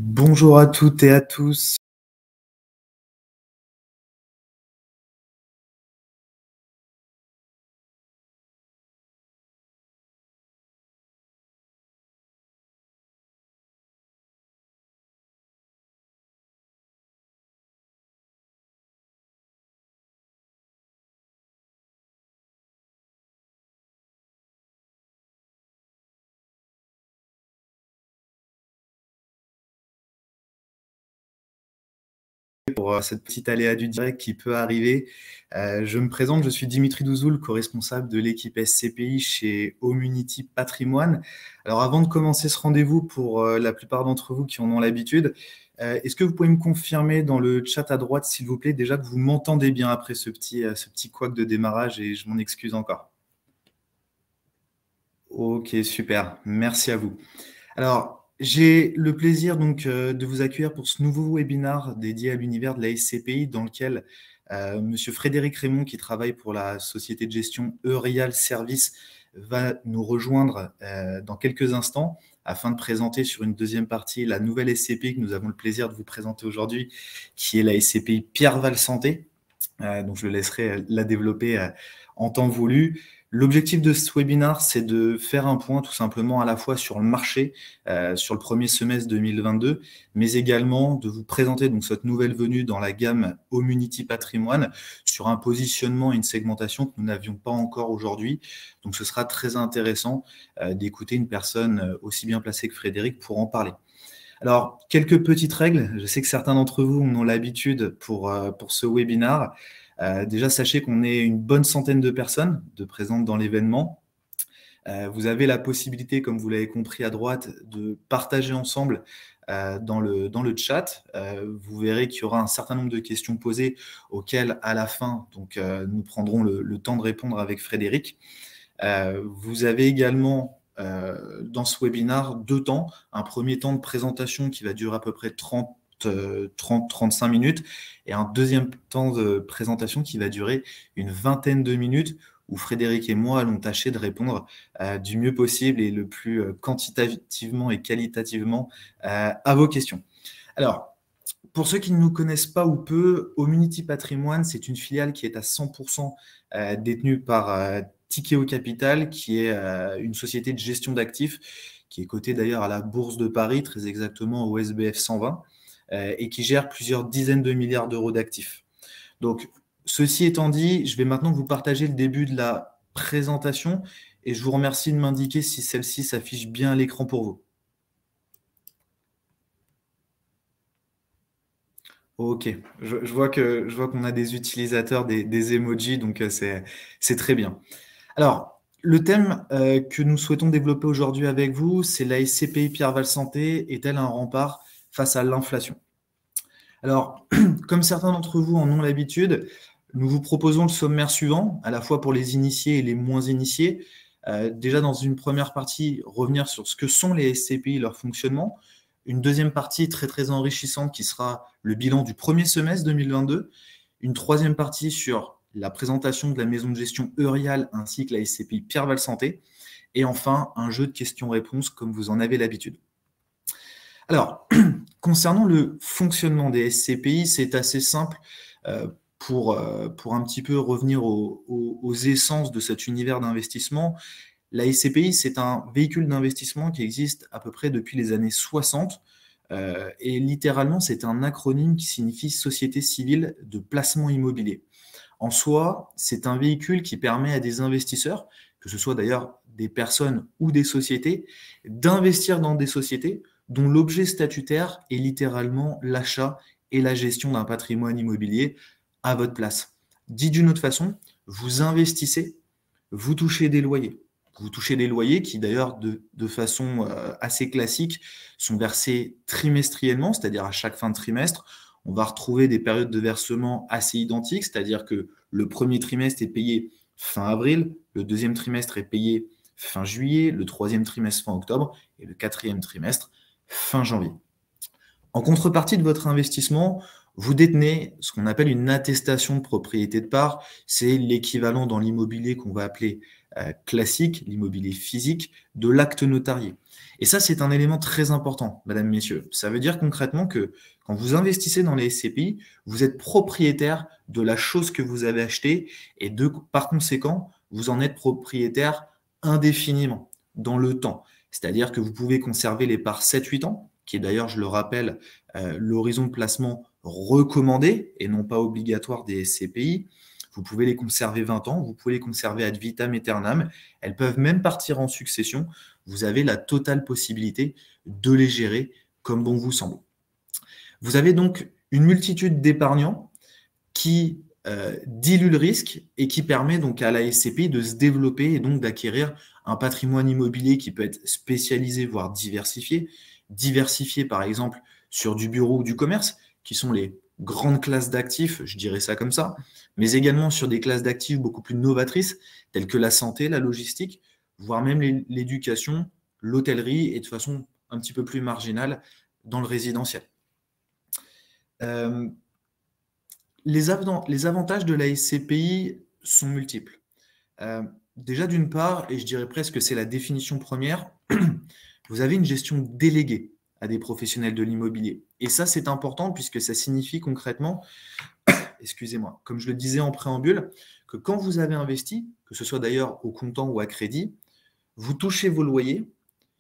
Bonjour à toutes et à tous. Pour cette petite aléa du direct qui peut arriver. Je me présente, je suis Dimitri Douzoul, co-responsable de l'équipe SCPI chez Homunity Patrimoine. Alors avant de commencer ce rendez-vous, pour la plupart d'entre vous qui en ont l'habitude, est-ce que vous pouvez me confirmer dans le chat à droite, s'il vous plaît, déjà que vous m'entendez bien après ce petit couac de démarrage, et je m'en excuse encore. Ok, super, merci à vous. Alors, j'ai le plaisir donc de vous accueillir pour ce nouveau webinar dédié à l'univers de la SCPI, dans lequel Monsieur Frédéric Raymond, qui travaille pour la société de gestion Eurial Service, va nous rejoindre dans quelques instants afin de présenter sur une deuxième partie la nouvelle SCPI que nous avons le plaisir de vous présenter aujourd'hui, qui est la SCPI Pierreval Santé. Donc je le laisserai la développer en temps voulu. L'objectif de ce webinaire, c'est de faire un point tout simplement à la fois sur le marché, sur le premier semestre 2022, mais également de vous présenter donc cette nouvelle venue dans la gamme Homunity Patrimoine sur un positionnement et une segmentation que nous n'avions pas encore aujourd'hui. Donc ce sera très intéressant d'écouter une personne aussi bien placée que Frédéric pour en parler. Alors, quelques petites règles. Je sais que certains d'entre vous en ont l'habitude pour ce webinaire. Déjà, sachez qu'on est une bonne centaine de personnes de présentes dans l'événement. Vous avez la possibilité, comme vous l'avez compris à droite, de partager ensemble dans le chat. Vous verrez qu'il y aura un certain nombre de questions posées auxquelles, à la fin, donc, nous prendrons le temps de répondre avec Frédéric. Vous avez également dans ce webinaire deux temps. Un premier temps de présentation qui va durer à peu près 30-35 minutes et un deuxième temps de présentation qui va durer une vingtaine de minutes où Frédéric et moi allons tâcher de répondre du mieux possible et le plus quantitativement et qualitativement à vos questions. Alors, pour ceux qui ne nous connaissent pas ou peu, Homunity Patrimoine, c'est une filiale qui est à 100% détenue par Tikeo Capital, qui est une société de gestion d'actifs, qui est cotée d'ailleurs à la Bourse de Paris, très exactement au SBF 120, et qui gère plusieurs dizaines de milliards d'euros d'actifs. Donc, ceci étant dit, je vais maintenant vous partager le début de la présentation, et je vous remercie de m'indiquer si celle-ci s'affiche bien à l'écran pour vous. Ok, je vois qu'on a des utilisateurs, des emojis, donc c'est très bien. Alors, le thème que nous souhaitons développer aujourd'hui avec vous, c'est la SCPI Pierreval Santé est-elle un rempart face à l'inflation? Alors, comme certains d'entre vous en ont l'habitude, nous vous proposons le sommaire suivant, à la fois pour les initiés et les moins initiés. Déjà, dans une première partie, revenir sur ce que sont les SCPI, leur fonctionnement. Une deuxième partie très très enrichissante qui sera le bilan du premier semestre 2022. Une troisième partie sur la présentation de la maison de gestion Eurial ainsi que la SCPI Pierreval Santé. Et enfin, un jeu de questions-réponses comme vous en avez l'habitude. Alors, concernant le fonctionnement des SCPI, c'est assez simple pour un petit peu revenir aux essences de cet univers d'investissement. La SCPI, c'est un véhicule d'investissement qui existe à peu près depuis les années 60. Et littéralement, c'est un acronyme qui signifie Société civile de placement immobilier. En soi, c'est un véhicule qui permet à des investisseurs, que ce soit d'ailleurs des personnes ou des sociétés, d'investir dans des sociétés dont l'objet statutaire est littéralement l'achat et la gestion d'un patrimoine immobilier à votre place. Dit d'une autre façon, vous investissez, vous touchez des loyers. Vous touchez des loyers qui, d'ailleurs, de façon assez classique, sont versés trimestriellement, c'est-à-dire à chaque fin de trimestre. On va retrouver des périodes de versement assez identiques, c'est-à-dire que le premier trimestre est payé fin avril, le deuxième trimestre est payé fin juillet, le troisième trimestre fin octobre et le quatrième trimestre fin janvier. En contrepartie de votre investissement, vous détenez ce qu'on appelle une attestation de propriété de part. C'est l'équivalent dans l'immobilier qu'on va appeler classique, l'immobilier physique, de l'acte notarié. Et ça, c'est un élément très important, mesdames, messieurs. Ça veut dire concrètement que quand vous investissez dans les SCPI, vous êtes propriétaire de la chose que vous avez achetée et par conséquent, vous en êtes propriétaire indéfiniment dans le temps. C'est-à-dire que vous pouvez conserver les parts 7-8 ans, qui est d'ailleurs, je le rappelle, l'horizon de placement recommandé et non pas obligatoire des SCPI. Vous pouvez les conserver 20 ans, vous pouvez les conserver ad vitam aeternam. Elles peuvent même partir en succession. Vous avez la totale possibilité de les gérer comme bon vous semble. Vous avez donc une multitude d'épargnants qui dilue le risque et qui permet donc à la SCPI de se développer et donc d'acquérir un patrimoine immobilier qui peut être spécialisé, voire diversifié. Diversifié par exemple sur du bureau ou du commerce, qui sont les grandes classes d'actifs, je dirais ça comme ça, mais également sur des classes d'actifs beaucoup plus novatrices, telles que la santé, la logistique, voire même l'éducation, l'hôtellerie et de façon un petit peu plus marginale dans le résidentiel. Les avantages de la SCPI sont multiples. Déjà d'une part, et je dirais presque que c'est la définition première, vous avez une gestion déléguée à des professionnels de l'immobilier. Et ça, c'est important puisque ça signifie concrètement, excusez-moi, comme je le disais en préambule, que quand vous avez investi, que ce soit d'ailleurs au comptant ou à crédit, vous touchez vos loyers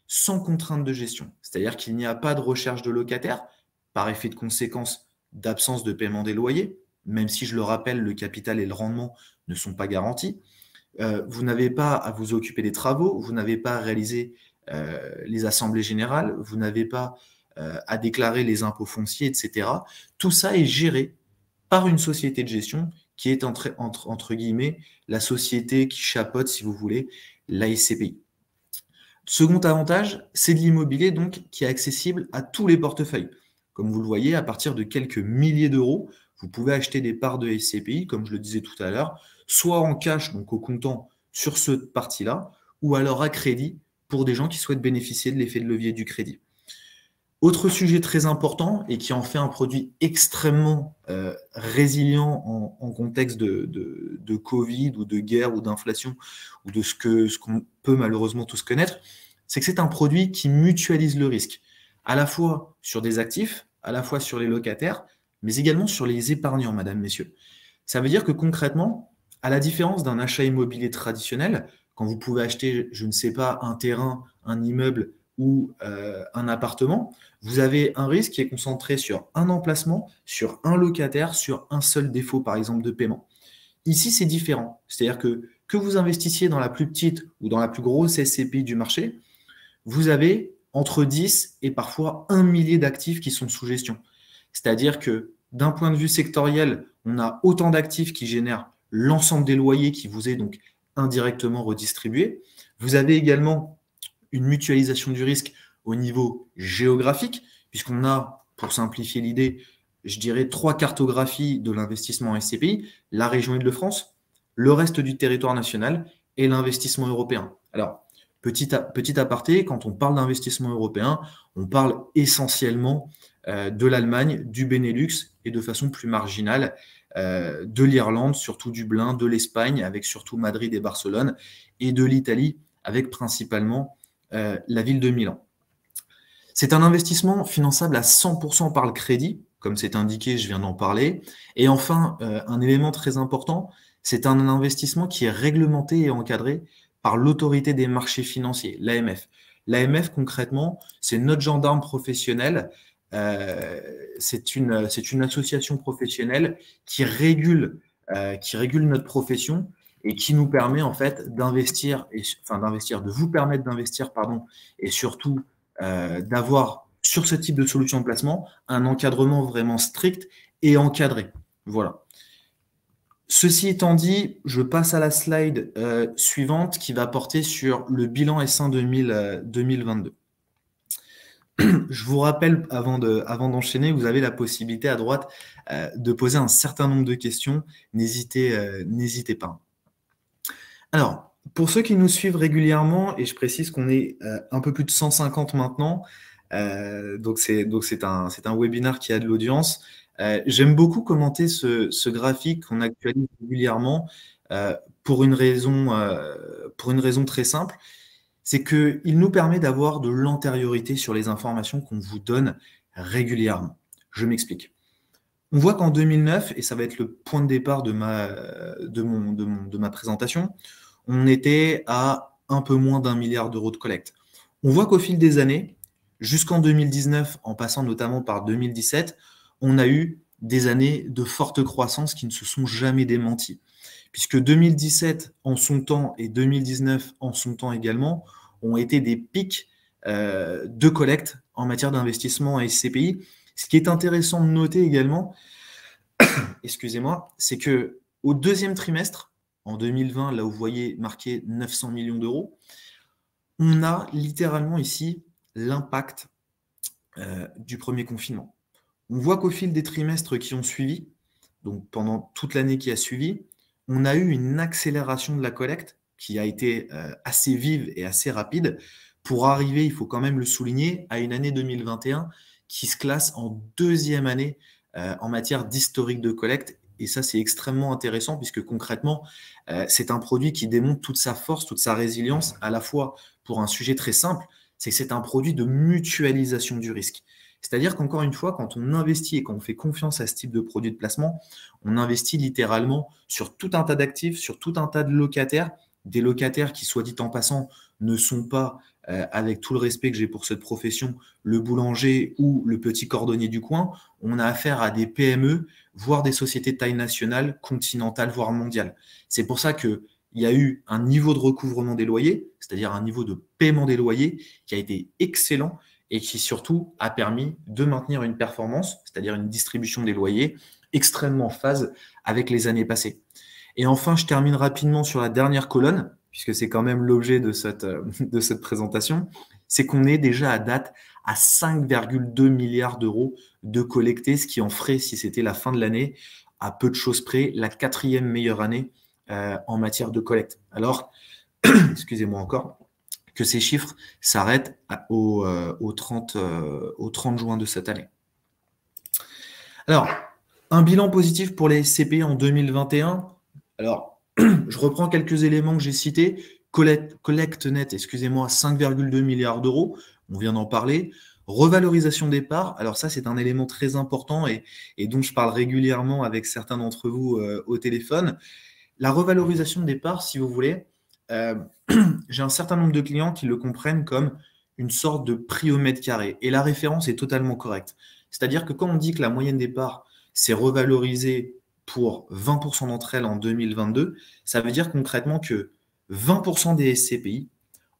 sans contrainte de gestion. C'est-à-dire qu'il n'y a pas de recherche de locataire, par effet de conséquence d'absence de paiement des loyers, même si, je le rappelle, le capital et le rendement ne sont pas garantis. Vous n'avez pas à vous occuper des travaux, vous n'avez pas à réaliser les assemblées générales, vous n'avez pas à déclarer les impôts fonciers, etc. Tout ça est géré par une société de gestion qui est entre guillemets la société qui chapeaute, si vous voulez, la SCPI. Second avantage, c'est de l'immobilier donc qui est accessible à tous les portefeuilles. Comme vous le voyez, à partir de quelques milliers d'euros, vous pouvez acheter des parts de SCPI, comme je le disais tout à l'heure, soit en cash, donc au comptant sur cette partie-là, ou alors à crédit pour des gens qui souhaitent bénéficier de l'effet de levier du crédit. Autre sujet très important et qui en fait un produit extrêmement résilient en contexte de Covid ou de guerre ou d'inflation ou de ce qu'on peut malheureusement tous connaître, c'est que c'est un produit qui mutualise le risque, à la fois sur des actifs, à la fois sur les locataires, mais également sur les épargnants, madame, messieurs. Ça veut dire que concrètement, à la différence d'un achat immobilier traditionnel, quand vous pouvez acheter, je ne sais pas, un terrain, un immeuble ou un appartement, vous avez un risque qui est concentré sur un emplacement, sur un locataire, sur un seul défaut, par exemple, de paiement. Ici, c'est différent. C'est-à-dire que vous investissiez dans la plus petite ou dans la plus grosse SCPI du marché, vous avez entre 10 et parfois 1 millier d'actifs qui sont sous gestion. C'est-à-dire que d'un point de vue sectoriel, on a autant d'actifs qui génèrent l'ensemble des loyers qui vous est donc indirectement redistribué. Vous avez également une mutualisation du risque au niveau géographique, puisqu'on a, pour simplifier l'idée, je dirais 3 cartographies de l'investissement en SCPI, la région Île-de-France, le reste du territoire national et l'investissement européen. Alors, petit aparté, quand on parle d'investissement européen, on parle essentiellement de l'Allemagne, du Benelux et de façon plus marginale de l'Irlande, surtout Dublin, de l'Espagne, avec surtout Madrid et Barcelone, et de l'Italie, avec principalement la ville de Milan. C'est un investissement finançable à 100% par le crédit, comme c'est indiqué, je viens d'en parler. Et enfin, un élément très important, c'est un investissement qui est réglementé et encadré par l'autorité des marchés financiers, l'AMF. L'AMF, concrètement, c'est notre gendarme professionnel. C'est une association professionnelle qui régule notre profession et qui nous permet en fait de vous permettre d'investir, pardon, et surtout d'avoir sur ce type de solution de placement un encadrement vraiment strict et encadré. Voilà. Ceci étant dit, je passe à la slide suivante qui va porter sur le bilan S1 2022. Je vous rappelle, avant d'enchaîner, vous avez la possibilité à droite de poser un certain nombre de questions. N'hésitez pas. Alors, pour ceux qui nous suivent régulièrement, et je précise qu'on est un peu plus de 150 maintenant, donc c'est un webinaire qui a de l'audience. J'aime beaucoup commenter ce graphique qu'on actualise régulièrement pour une raison très simple, c'est qu'il nous permet d'avoir de l'antériorité sur les informations qu'on vous donne régulièrement. Je m'explique. On voit qu'en 2009, et ça va être le point de départ de ma présentation, on était à un peu moins d'1 milliard d'euros de collecte. On voit qu'au fil des années, jusqu'en 2019, en passant notamment par 2017, on a eu des années de forte croissance qui ne se sont jamais démenties. Puisque 2017 en son temps et 2019 en son temps également ont été des pics de collecte en matière d'investissement à SCPI. Ce qui est intéressant de noter également, excusez-moi, c'est que au deuxième trimestre, en 2020, là où vous voyez marqué 900 millions d'euros, on a littéralement ici l'impact du premier confinement. On voit qu'au fil des trimestres qui ont suivi, donc pendant toute l'année qui a suivi, on a eu une accélération de la collecte qui a été assez vive et assez rapide pour arriver, il faut quand même le souligner, à une année 2021 qui se classe en deuxième année en matière d'historique de collecte. Et ça, c'est extrêmement intéressant puisque concrètement, c'est un produit qui démontre toute sa force, toute sa résilience, à la fois pour un sujet très simple, c'est que c'est un produit de mutualisation du risque. C'est-à-dire qu'encore une fois, quand on investit et quand on fait confiance à ce type de produit de placement, on investit littéralement sur tout un tas d'actifs, sur tout un tas de locataires, des locataires qui, soit dit en passant, ne sont pas, avec tout le respect que j'ai pour cette profession, le boulanger ou le petit cordonnier du coin. On a affaire à des PME, voire des sociétés de taille nationale, continentale, voire mondiale. C'est pour ça qu'il y a eu un niveau de recouvrement des loyers, c'est-à-dire un niveau de paiement des loyers qui a été excellent et qui surtout a permis de maintenir une performance, c'est-à-dire une distribution des loyers extrêmement en phase avec les années passées. Et enfin, je termine rapidement sur la dernière colonne, puisque c'est quand même l'objet de cette présentation, c'est qu'on est déjà à date à 5,2 milliards d'euros de collectés, ce qui en ferait, si c'était la fin de l'année, à peu de choses près, la 4e meilleure année en matière de collecte. Alors, excusez-moi encore, que ces chiffres s'arrêtent au 30 juin de cette année. Alors, un bilan positif pour les SCPI en 2021. Alors, je reprends quelques éléments que j'ai cités. Collecte nette, excusez-moi, 5,2 milliards d'euros. On vient d'en parler. Revalorisation des parts. Alors ça, c'est un élément très important et dont je parle régulièrement avec certains d'entre vous au téléphone. La revalorisation des parts, si vous voulez, j'ai un certain nombre de clients qui le comprennent comme une sorte de prix au mètre carré. Et la référence est totalement correcte. C'est-à-dire que quand on dit que la moyenne des parts s'est revalorisée pour 20% d'entre elles en 2022, ça veut dire concrètement que 20% des SCPI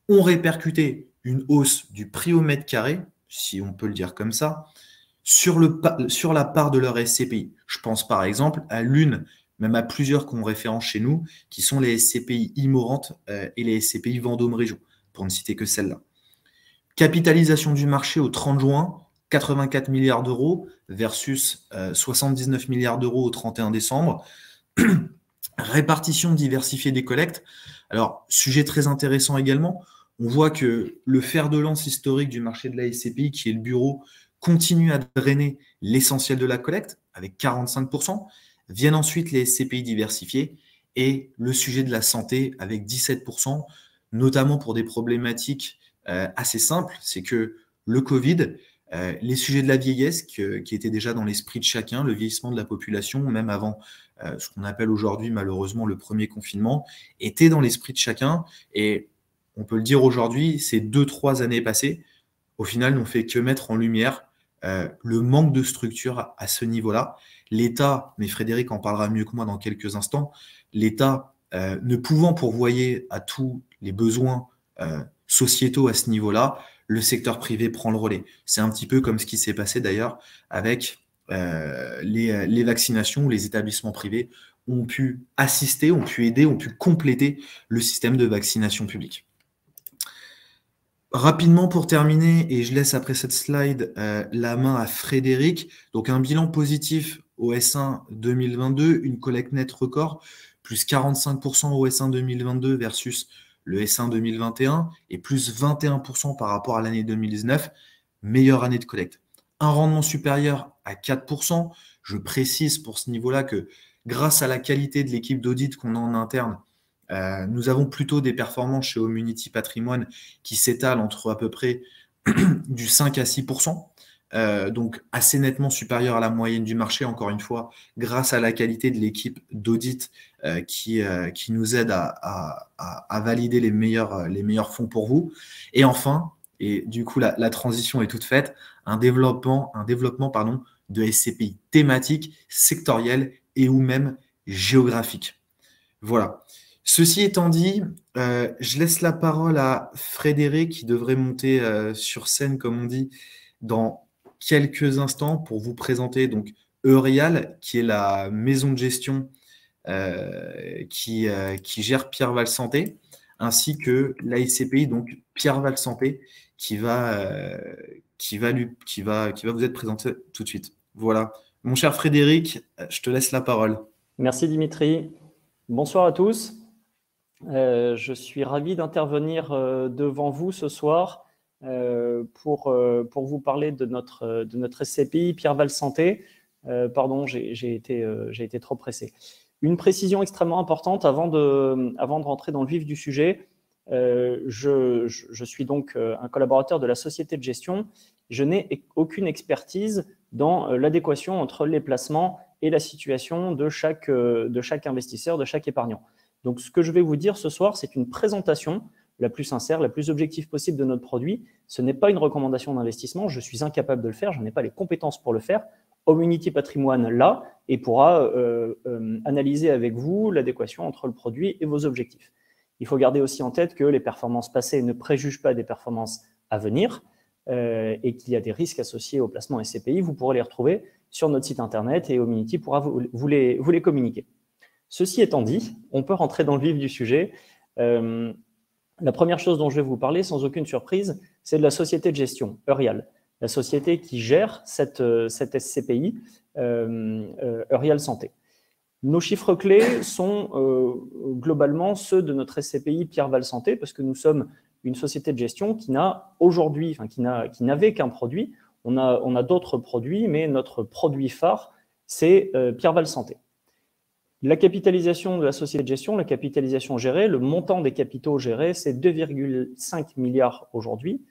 ont répercuté une hausse du prix au mètre carré, si on peut le dire comme ça, sur la part de leur SCPI. Je pense par exemple à l'une, même à plusieurs qu'on référence chez nous, qui sont les SCPI Immorente et les SCPI Vendôme Région, pour ne citer que celle-là. Capitalisation du marché au 30 juin, 84 milliards d'euros versus 79 milliards d'euros au 31 décembre. Répartition diversifiée des collectes. Alors, sujet très intéressant également, on voit que le fer de lance historique du marché de la SCPI, qui est le bureau, continue à drainer l'essentiel de la collecte, avec 45%. Viennent ensuite les SCPI diversifiés et le sujet de la santé, avec 17%, notamment pour des problématiques assez simples. C'est que le Covid, les sujets de la vieillesse qui étaient déjà dans l'esprit de chacun, le vieillissement de la population, même avant ce qu'on appelle aujourd'hui malheureusement le premier confinement, étaient dans l'esprit de chacun. Et on peut le dire aujourd'hui, ces 2-3 années passées, au final, n'ont fait que mettre en lumière le manque de structure à ce niveau-là. L'État, mais Frédéric en parlera mieux que moi dans quelques instants, l'État ne pouvant pourvoyer à tous les besoins sociétaux à ce niveau-là, le secteur privé prend le relais. C'est un petit peu comme ce qui s'est passé d'ailleurs avec les vaccinations où les établissements privés ont pu assister, ont pu aider, ont pu compléter le système de vaccination publique. Rapidement pour terminer, et je laisse après cette slide la main à Frédéric. Donc un bilan positif au S1 2022, une collecte nette record, plus 45% au S1 2022 versus le S1 2021 et plus 21% par rapport à l'année 2019, meilleure année de collecte. Un rendement supérieur à 4%. Je précise pour ce niveau-là que grâce à la qualité de l'équipe d'audit qu'on a en interne, Nous avons plutôt des performances chez Homunity Patrimoine qui s'étalent entre à peu près du 5 à 6%, donc assez nettement supérieur à la moyenne du marché, encore une fois, grâce à la qualité de l'équipe d'audit qui nous aide à valider les meilleurs fonds pour vous. Et enfin, et du coup la transition est toute faite, un développement pardon, de SCPI thématiques, sectorielles et ou même géographiques. Voilà. Ceci étant dit, je laisse la parole à Frédéric qui devrait monter sur scène, comme on dit, dans quelques instants pour vous présenter donc Eurial, qui est la maison de gestion qui gère Pierreval Santé, ainsi que l'ASCPI, donc Pierreval Santé, qui va vous être présenté tout de suite. Voilà. Mon cher Frédéric, je te laisse la parole. Merci Dimitri. Bonsoir à tous. Je suis ravi d'intervenir devant vous ce soir pour vous parler de notre SCPI Pierreval Santé. Pardon, j'ai été trop pressé. Une précision extrêmement importante avant de rentrer dans le vif du sujet. Je suis donc un collaborateur de la société de gestion. Je n'ai aucune expertise dans l'adéquation entre les placements et la situation de chaque investisseur, de chaque épargnant. Donc, ce que je vais vous dire ce soir, c'est une présentation la plus sincère, la plus objective possible de notre produit. Ce n'est pas une recommandation d'investissement. Je suis incapable de le faire. Je n'ai pas les compétences pour le faire. Homunity Patrimoine l'a et pourra analyser avec vous l'adéquation entre le produit et vos objectifs. Il faut garder aussi en tête que les performances passées ne préjugent pas des performances à venir et qu'il y a des risques associés au placement SCPI. Vous pourrez les retrouver sur notre site internet et Homunity pourra vous les communiquer. Ceci étant dit, on peut rentrer dans le vif du sujet. La première chose dont je vais vous parler, sans aucune surprise, c'est de la société de gestion, Eurial, la société qui gère cette SCPI, Eurial Santé. Nos chiffres clés sont globalement ceux de notre SCPI Pierreval Santé, parce que nous sommes une société de gestion qui n'a aujourd'hui, qui n'avait qu'un produit. On a d'autres produits, mais notre produit phare, c'est Pierreval Santé. La capitalisation de la société de gestion, la capitalisation gérée, le montant des capitaux gérés, c'est 2,5 milliards aujourd'hui.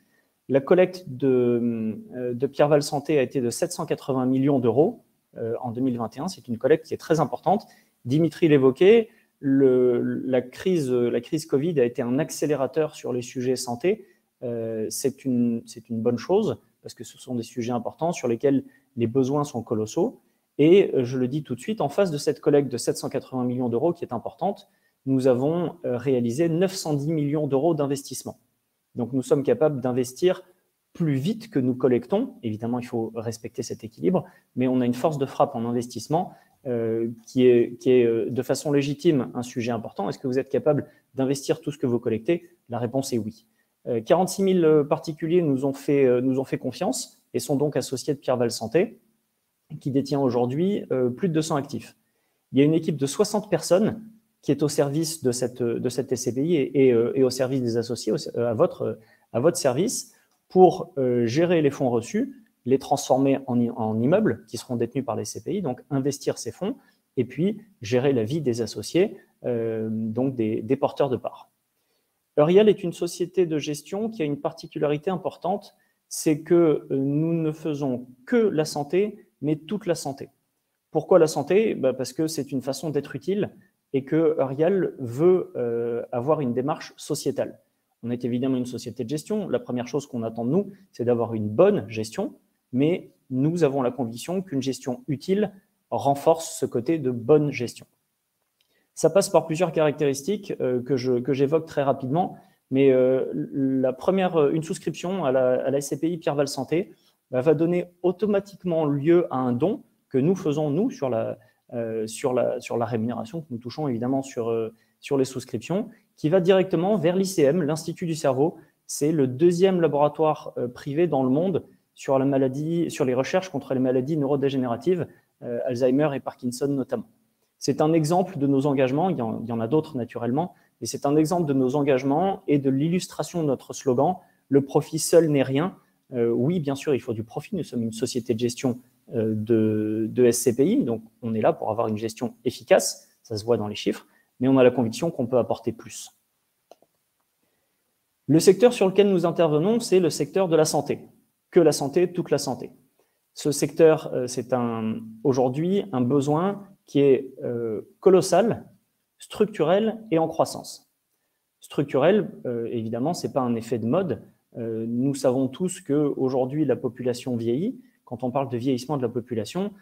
La collecte de Pierreval Santé a été de 780 millions d'euros en 2021. C'est une collecte qui est très importante. Dimitri l'évoquait, la crise Covid a été un accélérateur sur les sujets santé. C'est une bonne chose parce que ce sont des sujets importants sur lesquels les besoins sont colossaux. Et je le dis tout de suite, en face de cette collecte de 780 millions d'euros qui est importante, nous avons réalisé 910 millions d'euros d'investissement. Donc nous sommes capables d'investir plus vite que nous collectons. Évidemment, il faut respecter cet équilibre, mais on a une force de frappe en investissement qui est de façon légitime un sujet important. Est-ce que vous êtes capable d'investir tout ce que vous collectez? La réponse est oui. 46 000 particuliers nous ont fait confiance et sont donc associés de Pierreval Santé, qui détient aujourd'hui plus de 200 actifs. Il y a une équipe de 60 personnes qui est au service de cette SCPI et au service des associés, à votre service, pour gérer les fonds reçus, les transformer en immeubles qui seront détenus par les SCPI, donc investir ces fonds, et puis gérer la vie des associés, donc des porteurs de parts. Eurial est une société de gestion qui a une particularité importante, c'est que nous ne faisons que la santé, mais toute la santé. Pourquoi la santé? Parce que c'est une façon d'être utile et que Eurial veut avoir une démarche sociétale. On est évidemment une société de gestion. La première chose qu'on attend de nous, c'est d'avoir une bonne gestion, mais nous avons la conviction qu'une gestion utile renforce ce côté de bonne gestion. Ça passe par plusieurs caractéristiques que j'évoque très rapidement, mais une souscription à la SCPI Pierreval Santé va donner automatiquement lieu à un don que nous faisons, nous, sur la rémunération que nous touchons évidemment sur les souscriptions, qui va directement vers l'ICM, l'Institut du cerveau. C'est le deuxième laboratoire privé dans le monde sur les recherches contre les maladies neurodégénératives, Alzheimer et Parkinson notamment. C'est un exemple de nos engagements, il y en a d'autres naturellement, mais c'est un exemple de nos engagements et de l'illustration de notre slogan « Le profit seul n'est rien ». Oui, bien sûr, il faut du profit. Nous sommes une société de gestion de SCPI, donc on est là pour avoir une gestion efficace, ça se voit dans les chiffres, mais on a la conviction qu'on peut apporter plus. Le secteur sur lequel nous intervenons, c'est le secteur de la santé. Que la santé, toute la santé. Ce secteur, c'est aujourd'hui un besoin qui est colossal, structurel et en croissance. Structurel, évidemment, ce n'est pas un effet de mode. Nous savons tous qu'aujourd'hui, la population vieillit. Quand on parle de vieillissement de la population,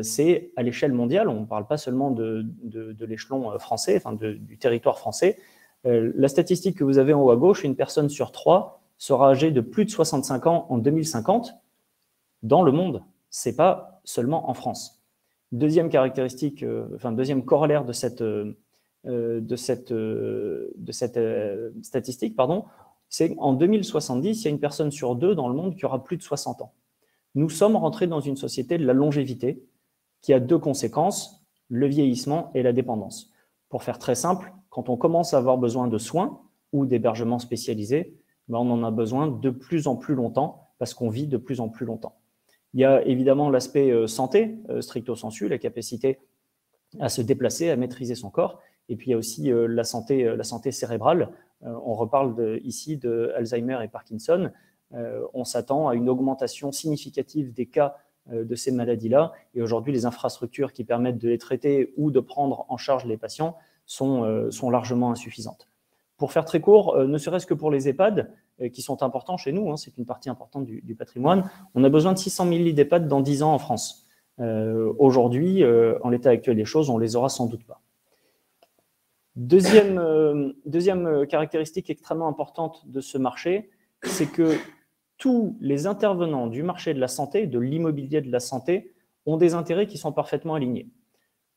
c'est à l'échelle mondiale. On ne parle pas seulement de l'échelon français, enfin du territoire français. La statistique que vous avez en haut à gauche, une personne sur 3 sera âgée de plus de 65 ans en 2050 dans le monde. Ce n'est pas seulement en France. Deuxième caractéristique, deuxième corollaire de cette statistique, c'est qu'en 2070, il y a une personne sur 2 dans le monde qui aura plus de 60 ans. Nous sommes rentrés dans une société de la longévité qui a 2 conséquences, le vieillissement et la dépendance. Pour faire très simple, quand on commence à avoir besoin de soins ou d'hébergements spécialisés, on en a besoin de plus en plus longtemps parce qu'on vit de plus en plus longtemps. Il y a évidemment l'aspect santé, stricto sensu, la capacité à se déplacer, à maîtriser son corps. Et puis il y a aussi la santé cérébrale. On reparle ici de Alzheimer et Parkinson. On s'attend à une augmentation significative des cas de ces maladies-là. Et aujourd'hui, les infrastructures qui permettent de les traiter ou de prendre en charge les patients sont largement insuffisantes. Pour faire très court, ne serait-ce que pour les EHPAD, qui sont importants chez nous, c'est une partie importante du patrimoine, on a besoin de 600 000 lits d'EHPAD dans 10 ans en France. Aujourd'hui, en l'état actuel des choses, on ne les aura sans doute pas. Deuxième caractéristique extrêmement importante de ce marché, c'est que tous les intervenants du marché de la santé, de l'immobilier de la santé, ont des intérêts qui sont parfaitement alignés.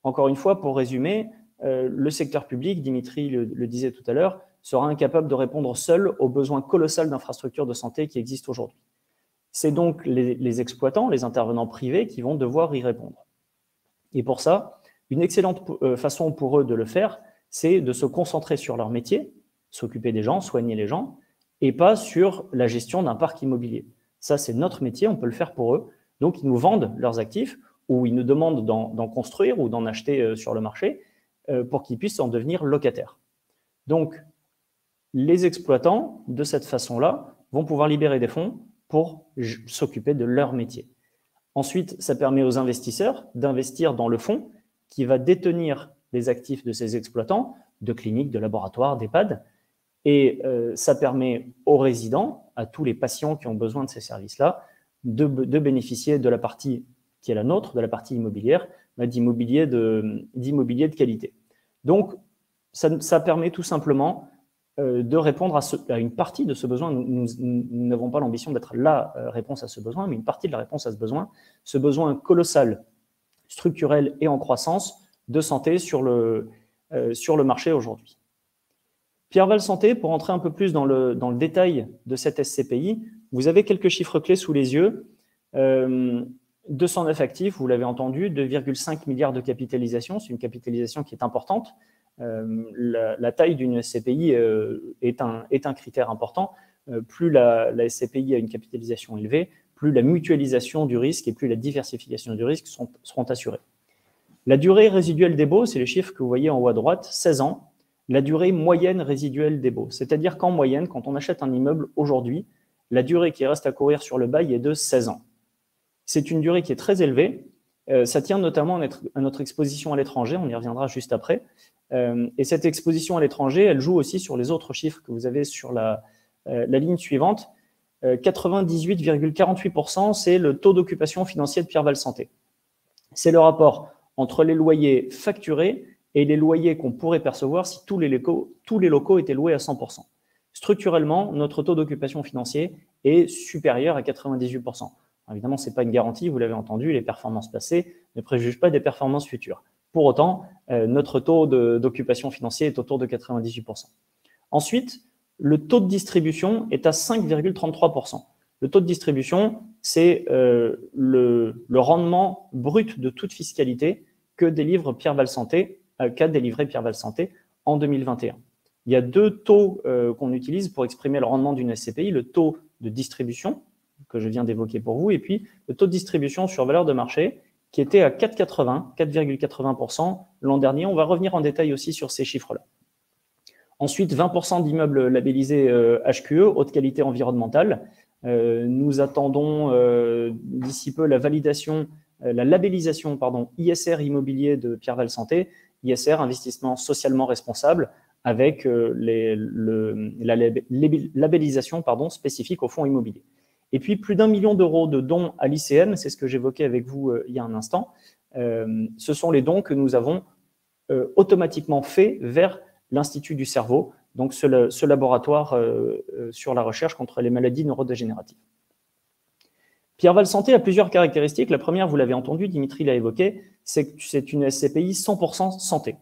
Encore une fois, pour résumer, le secteur public, Dimitri le disait tout à l'heure, sera incapable de répondre seul aux besoins colossaux d'infrastructures de santé qui existent aujourd'hui. C'est donc les exploitants, les intervenants privés qui vont devoir y répondre. Et pour ça, une excellente façon pour eux de le faire, c'est de se concentrer sur leur métier, s'occuper des gens, soigner les gens, et pas sur la gestion d'un parc immobilier. Ça, c'est notre métier, on peut le faire pour eux. Donc, ils nous vendent leurs actifs ou ils nous demandent d'en construire ou d'en acheter sur le marché pour qu'ils puissent en devenir locataires. Donc, les exploitants, de cette façon-là, vont pouvoir libérer des fonds pour s'occuper de leur métier. Ensuite, ça permet aux investisseurs d'investir dans le fonds qui va détenir les actifs de ces exploitants, de cliniques, de laboratoires, d'EHPAD, et ça permet aux résidents, à tous les patients qui ont besoin de ces services-là, de bénéficier de la partie qui est la nôtre, de la partie immobilière, d'immobilier de qualité. Donc, ça permet tout simplement de répondre à une partie de ce besoin. Nous n'avons pas l'ambition d'être la réponse à ce besoin, mais une partie de la réponse à ce besoin colossal, structurel et en croissance de santé sur le marché aujourd'hui. Pierre Val Santé, pour entrer un peu plus dans le détail de cette SCPI, vous avez quelques chiffres clés sous les yeux. 209 actifs, vous l'avez entendu, 2,5 milliards de capitalisation, c'est une capitalisation qui est importante. La taille d'une SCPI est un critère important. Plus la SCPI a une capitalisation élevée, plus la mutualisation du risque et plus la diversification du risque seront assurées. La durée résiduelle des baux, c'est les chiffres que vous voyez en haut à droite, 16 ans. La durée moyenne résiduelle des baux, c'est-à-dire qu'en moyenne, quand on achète un immeuble aujourd'hui, la durée qui reste à courir sur le bail est de 16 ans. C'est une durée qui est très élevée. Ça tient notamment à notre exposition à l'étranger, on y reviendra juste après. Et cette exposition à l'étranger, elle joue aussi sur les autres chiffres que vous avez sur la ligne suivante. 98,48%, c'est le taux d'occupation financier de Pierre Val Santé. C'est le rapport entre les loyers facturés et les loyers qu'on pourrait percevoir si tous les locaux étaient loués à 100%. Structurellement, notre taux d'occupation financier est supérieur à 98%. Alors évidemment, ce n'est pas une garantie, vous l'avez entendu, les performances passées ne préjugent pas des performances futures. Pour autant, notre taux d'occupation financier est autour de 98%. Ensuite, le taux de distribution est à 5,33%. Le taux de distribution, c'est le rendement brut de toute fiscalité qu'a délivré Pierre Val Santé en 2021. Il y a 2 taux qu'on utilise pour exprimer le rendement d'une SCPI, le taux de distribution, que je viens d'évoquer pour vous, et puis le taux de distribution sur valeur de marché, qui était à 4,80% l'an dernier. On va revenir en détail aussi sur ces chiffres-là. Ensuite, 20% d'immeubles labellisés HQE, haute qualité environnementale. Nous attendons d'ici peu la labellisation ISR immobilier de Pierreval Santé, ISR, investissement socialement responsable, avec la labellisation spécifique au fonds immobilier. Et puis, plus d'1 million d'euros de dons à l'ICN, c'est ce que j'évoquais avec vous il y a un instant. Ce sont les dons que nous avons automatiquement faits vers l'Institut du cerveau, donc ce laboratoire sur la recherche contre les maladies neurodégénératives. Pierreval Santé a plusieurs caractéristiques. La première, vous l'avez entendu, Dimitri l'a évoqué, c'est que c'est une SCPI 100% santé.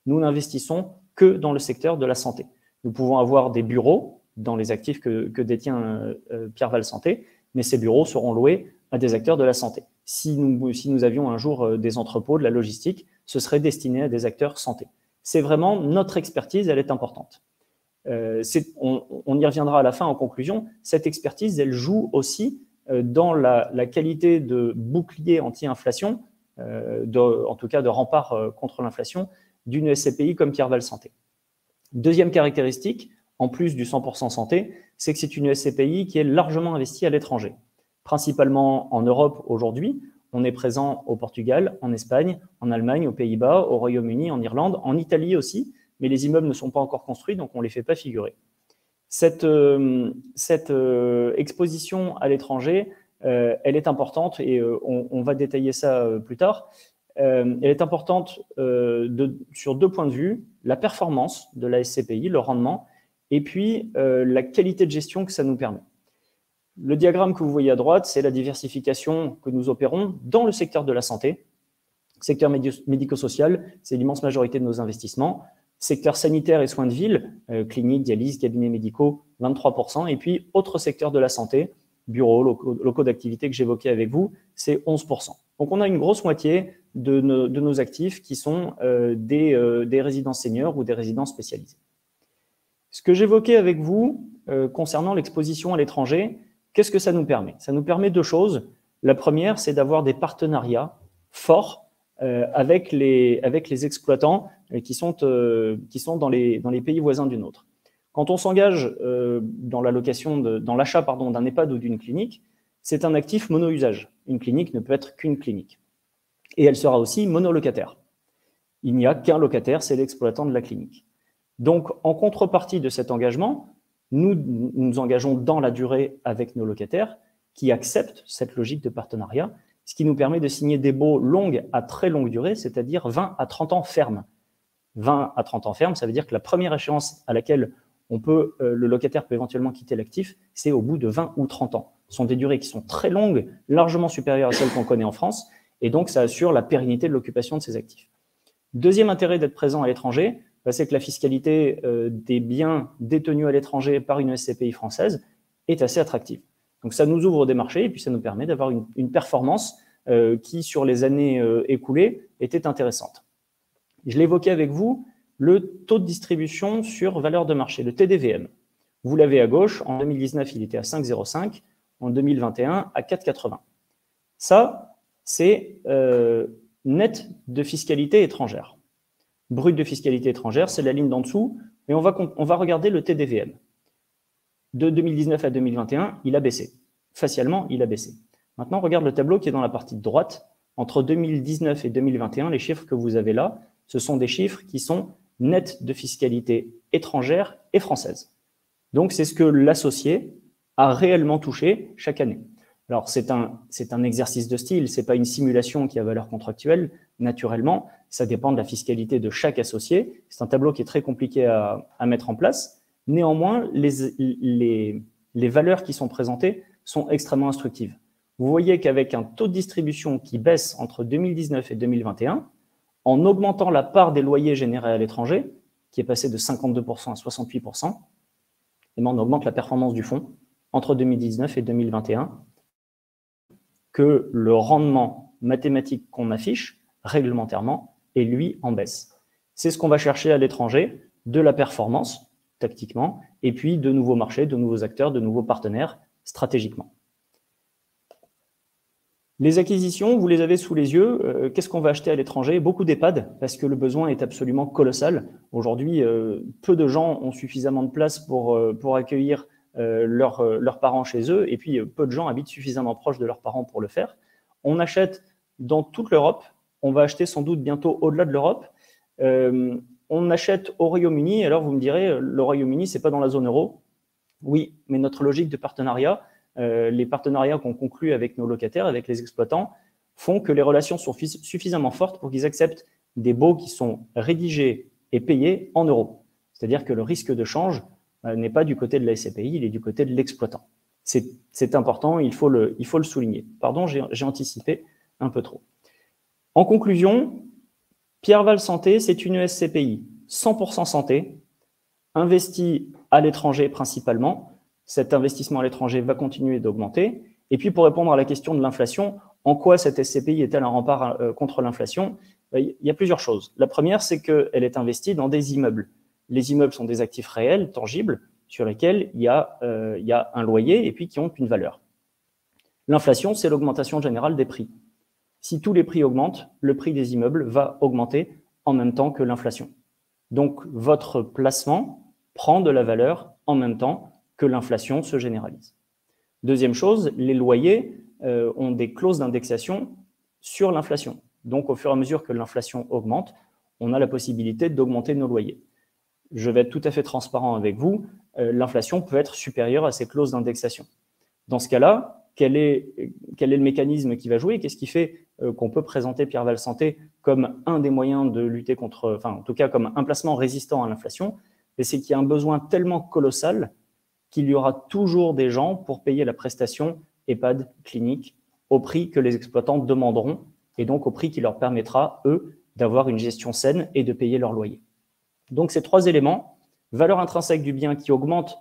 Nous n'investissons que dans le secteur de la santé. Nous pouvons avoir des bureaux dans les actifs que détient Pierreval Santé, mais ces bureaux seront loués à des acteurs de la santé. Si nous avions un jour des entrepôts, de la logistique, ce serait destiné à des acteurs santé. C'est vraiment notre expertise, elle est importante. On y reviendra à la fin en conclusion. Cette expertise, elle joue aussi dans la qualité de bouclier anti-inflation, en tout cas de rempart contre l'inflation, d'une SCPI comme Pierreval Santé. Deuxième caractéristique, en plus du 100% santé, c'est que c'est une SCPI qui est largement investie à l'étranger, principalement en Europe aujourd'hui. On est présent au Portugal, en Espagne, en Allemagne, aux Pays-Bas, au Royaume-Uni, en Irlande, en Italie aussi, mais les immeubles ne sont pas encore construits, donc on ne les fait pas figurer. Cette exposition à l'étranger, elle est importante et on va détailler ça plus tard. Elle est importante sur 2 points de vue, la performance de la SCPI, le rendement, et puis la qualité de gestion que ça nous permet. Le diagramme que vous voyez à droite, c'est la diversification que nous opérons dans le secteur de la santé. Secteur médico-social, c'est l'immense majorité de nos investissements. Secteur sanitaire et soins de ville, cliniques, dialyse, cabinets médicaux, 23%. Et puis, autres secteurs de la santé, bureaux, locaux d'activité que j'évoquais avec vous, c'est 11%. Donc, on a une grosse moitié de nos actifs qui sont des résidences seniors ou des résidences spécialisées. Ce que j'évoquais avec vous concernant l'exposition à l'étranger, qu'est-ce que ça nous permet? Ça nous permet 2 choses. La première, c'est d'avoir des partenariats forts avec les exploitants qui sont dans les pays voisins du nôtre. Quand on s'engage dans l'achat d'un EHPAD ou d'une clinique, c'est un actif mono-usage. Une clinique ne peut être qu'une clinique. Et elle sera aussi monolocataire. Il n'y a qu'un locataire, c'est l'exploitant de la clinique. Donc, en contrepartie de cet engagement, nous nous engageons dans la durée avec nos locataires qui acceptent cette logique de partenariat, ce qui nous permet de signer des baux longues à très longue durée, c'est-à-dire 20 à 30 ans fermes. 20 à 30 ans fermes, ça veut dire que la première échéance à laquelle le locataire peut éventuellement quitter l'actif, c'est au bout de 20 ou 30 ans. Ce sont des durées qui sont très longues, largement supérieures à celles qu'on connaît en France, et donc ça assure la pérennité de l'occupation de ces actifs. Deuxième intérêt d'être présent à l'étranger, c'est que la fiscalité des biens détenus à l'étranger par une SCPI française est assez attractive. Donc ça nous ouvre des marchés et puis ça nous permet d'avoir une performance qui, sur les années écoulées, était intéressante. Je l'évoquais avec vous, le taux de distribution sur valeur de marché, le TDVM. Vous l'avez à gauche, en 2019, il était à 5,05, en 2021, à 4,80. Ça, c'est net de fiscalité étrangère. Brut de fiscalité étrangère, c'est la ligne d'en dessous, mais on va regarder le TDVM. De 2019 à 2021, il a baissé. Facialement, il a baissé. Maintenant, regarde le tableau qui est dans la partie de droite. Entre 2019 et 2021, les chiffres que vous avez là, ce sont des chiffres qui sont nets de fiscalité étrangère et française. Donc, c'est ce que l'associé a réellement touché chaque année. Alors, c'est un exercice de style, ce n'est pas une simulation qui a valeur contractuelle. Naturellement, ça dépend de la fiscalité de chaque associé. C'est un tableau qui est très compliqué à mettre en place. Néanmoins, les valeurs qui sont présentées sont extrêmement instructives. Vous voyez qu'avec un taux de distribution qui baisse entre 2019 et 2021, en augmentant la part des loyers générés à l'étranger, qui est passée de 52% à 68%, et on augmente la performance du fonds entre 2019 et 2021, que le rendement mathématique qu'on affiche réglementairement est, lui, en baisse. C'est ce qu'on va chercher à l'étranger, de la performance, tactiquement, et puis de nouveaux marchés, de nouveaux acteurs, de nouveaux partenaires, stratégiquement. Les acquisitions, vous les avez sous les yeux. Qu'est-ce qu'on va acheter à l'étranger? Beaucoup d'EHPAD, parce que le besoin est absolument colossal. Aujourd'hui, peu de gens ont suffisamment de place pour accueillir leurs parents chez eux, et puis peu de gens habitent suffisamment proche de leurs parents pour le faire. On achète dans toute l'Europe. On va acheter sans doute bientôt au-delà de l'Europe. On achète au Royaume-Uni. Alors, vous me direz, le Royaume-Uni, ce n'est pas dans la zone euro. Oui, mais notre logique de partenariat, les partenariats qu'on conclut avec nos locataires, avec les exploitants, font que les relations sont suffisamment fortes pour qu'ils acceptent des baux qui sont rédigés et payés en euros. C'est-à-dire que le risque de change n'est pas du côté de la SCPI, il est du côté de l'exploitant. C'est important, il faut le souligner. Pardon, j'ai anticipé un peu trop. En conclusion, Pierreval Santé, c'est une SCPI 100% santé, investie à l'étranger principalement. Cet investissement à l'étranger va continuer d'augmenter. Et puis, pour répondre à la question de l'inflation, en quoi cette SCPI est-elle un rempart contre l'inflation? Il y a plusieurs choses. La première, c'est qu'elle est investie dans des immeubles. Les immeubles sont des actifs réels, tangibles, sur lesquels il y a un loyer et puis qui ont une valeur. L'inflation, c'est l'augmentation générale des prix. Si tous les prix augmentent, le prix des immeubles va augmenter en même temps que l'inflation. Donc, votre placement prend de la valeur en même temps que l'inflation se généralise. Deuxième chose, les loyers ont des clauses d'indexation sur l'inflation. Donc, au fur et à mesure que l'inflation augmente, on a la possibilité d'augmenter nos loyers. Je vais être tout à fait transparent avec vous, l'inflation peut être supérieure à ces clauses d'indexation. Dans ce cas-là, quel est le mécanisme qui va jouer? Qu'est-ce qui fait qu'on peut présenter Pierreval Santé comme un des moyens de lutter contre, enfin en tout cas comme un placement résistant à l'inflation? C'est qu'il y a un besoin tellement colossal qu'il y aura toujours des gens pour payer la prestation EHPAD clinique au prix que les exploitants demanderont et donc au prix qui leur permettra, eux, d'avoir une gestion saine et de payer leur loyer. Donc ces trois éléments, valeur intrinsèque du bien qui augmente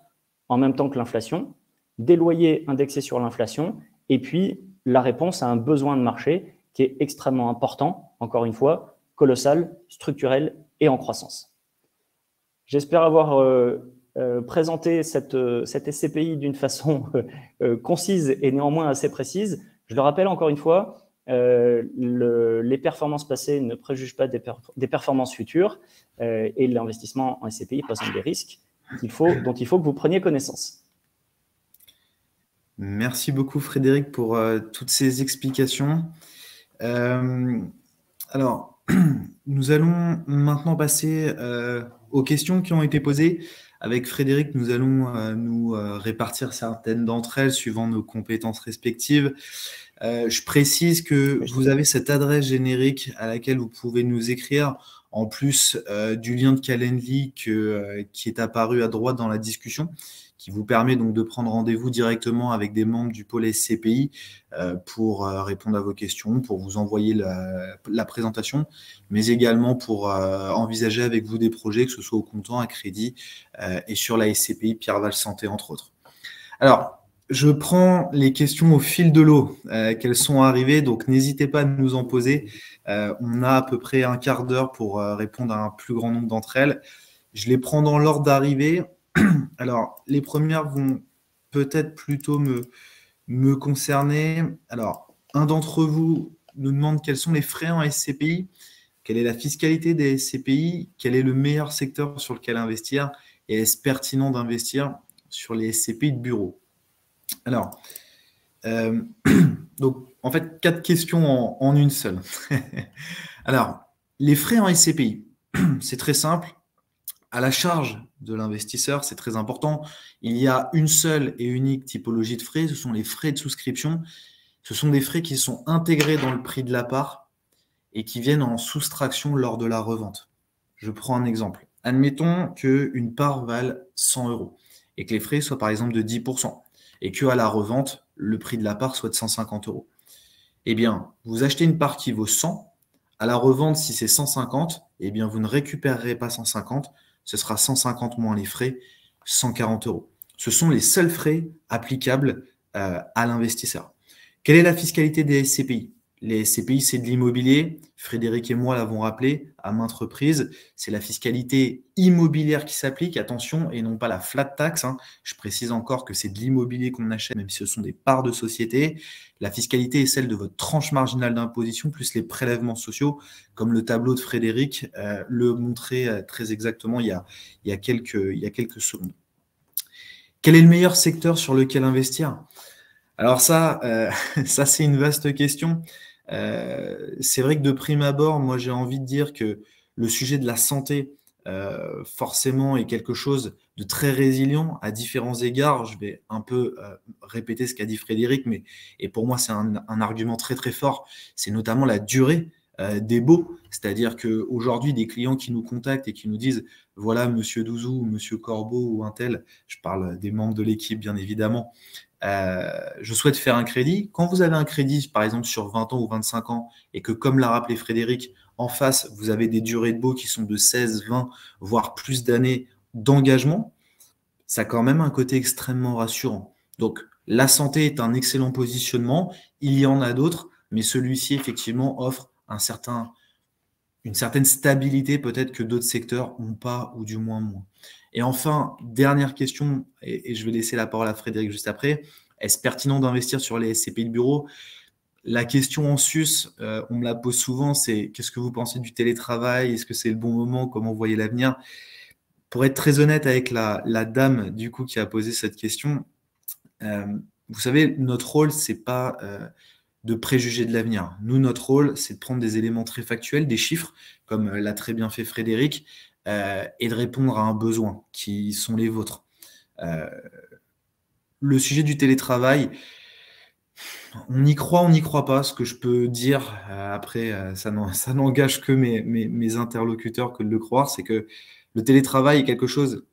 en même temps que l'inflation, des loyers indexés sur l'inflation, et puis la réponse à un besoin de marché qui est extrêmement important, encore une fois, colossal, structurel et en croissance. J'espère avoir présenté cette SCPI d'une façon concise et néanmoins assez précise. Je le rappelle encore une fois, les performances passées ne préjugent pas des performances futures et l'investissement en SCPI présente des risques dont il faut que vous preniez connaissance. Merci beaucoup Frédéric pour toutes ces explications. Alors, nous allons maintenant passer aux questions qui ont été posées. Avec Frédéric, nous allons nous répartir certaines d'entre elles suivant nos compétences respectives. Je précise que vous avez cette adresse générique à laquelle vous pouvez nous écrire, en plus du lien de Calendly qui est apparu à droite dans la discussion, qui vous permet donc de prendre rendez-vous directement avec des membres du pôle SCPI pour répondre à vos questions, pour vous envoyer la présentation, mais également pour envisager avec vous des projets, que ce soit au comptant, à crédit et sur la SCPI Pierreval Santé, entre autres. Alors, je prends les questions au fil de l'eau qu'elles sont arrivées, donc n'hésitez pas à nous en poser. On a à peu près un quart d'heure pour répondre à un plus grand nombre d'entre elles. Je les prends dans l'ordre d'arrivée. Alors, les premières vont peut-être plutôt me concerner. Alors, un d'entre vous nous demande quels sont les frais en SCPI, quelle est la fiscalité des SCPI, quel est le meilleur secteur sur lequel investir et est-ce pertinent d'investir sur les SCPI de bureau. Alors, donc, en fait, 4 questions en une seule. Alors, les frais en SCPI, c'est très simple. À la charge de l'investisseur, c'est très important. Il y a une seule et unique typologie de frais, ce sont les frais de souscription. Ce sont des frais qui sont intégrés dans le prix de la part et qui viennent en soustraction lors de la revente. Je prends un exemple. Admettons qu'une part vale 100 € et que les frais soient par exemple de 10% et qu'à la revente, le prix de la part soit de 150 €. Eh bien, vous achetez une part qui vaut 100. À la revente, si c'est 150, eh bien, vous ne récupérerez pas 150. Ce sera 150 moins les frais, 140 €. Ce sont les seuls frais applicables à l'investisseur. Quelle est la fiscalité des SCPI? Les SCPI, c'est de l'immobilier. Frédéric et moi l'avons rappelé à maintes reprises. C'est la fiscalité immobilière qui s'applique, attention, et non pas la flat tax, hein. Je précise encore que c'est de l'immobilier qu'on achète, même si ce sont des parts de société. La fiscalité est celle de votre tranche marginale d'imposition, plus les prélèvements sociaux, comme le tableau de Frédéric le montrait très exactement il y a quelques secondes. Quel est le meilleur secteur sur lequel investir? Alors ça, ça c'est une vaste question. C'est vrai que de prime abord, moi j'ai envie de dire que le sujet de la santé, forcément, est quelque chose de très résilient à différents égards. Je vais un peu répéter ce qu'a dit Frédéric, et pour moi c'est un argument très très fort. C'est notamment la durée des baux. C'est-à-dire qu'aujourd'hui, des clients qui nous contactent et qui nous disent, voilà, Monsieur Douzou, Monsieur Corbeau ou un tel, je parle des membres de l'équipe bien évidemment, je souhaite faire un crédit. Quand vous avez un crédit, par exemple, sur 20 ans ou 25 ans, et que, comme l'a rappelé Frédéric, en face, vous avez des durées de baux qui sont de 16, 20, voire plus d'années d'engagement, ça a quand même un côté extrêmement rassurant. Donc, la santé est un excellent positionnement. Il y en a d'autres, mais celui-ci, effectivement, offre une certaine stabilité peut-être que d'autres secteurs n'ont pas, ou du moins moins. Et enfin, dernière question, et je vais laisser la parole à Frédéric juste après, est-ce pertinent d'investir sur les SCPI de bureau? La question en sus, on me la pose souvent, c'est qu'est-ce que vous pensez du télétravail? Est-ce que c'est le bon moment? Comment vous voyez l'avenir? Pour être très honnête avec la dame du coup qui a posé cette question, vous savez, notre rôle, c'est pas de préjuger de l'avenir. Nous, notre rôle, c'est de prendre des éléments très factuels, des chiffres, comme l'a très bien fait Frédéric, et de répondre à un besoin qui sont les vôtres. Le sujet du télétravail, on y croit, on n'y croit pas. Ce que je peux dire, après, ça n'engage que mes interlocuteurs que de le croire, c'est que le télétravail est quelque chose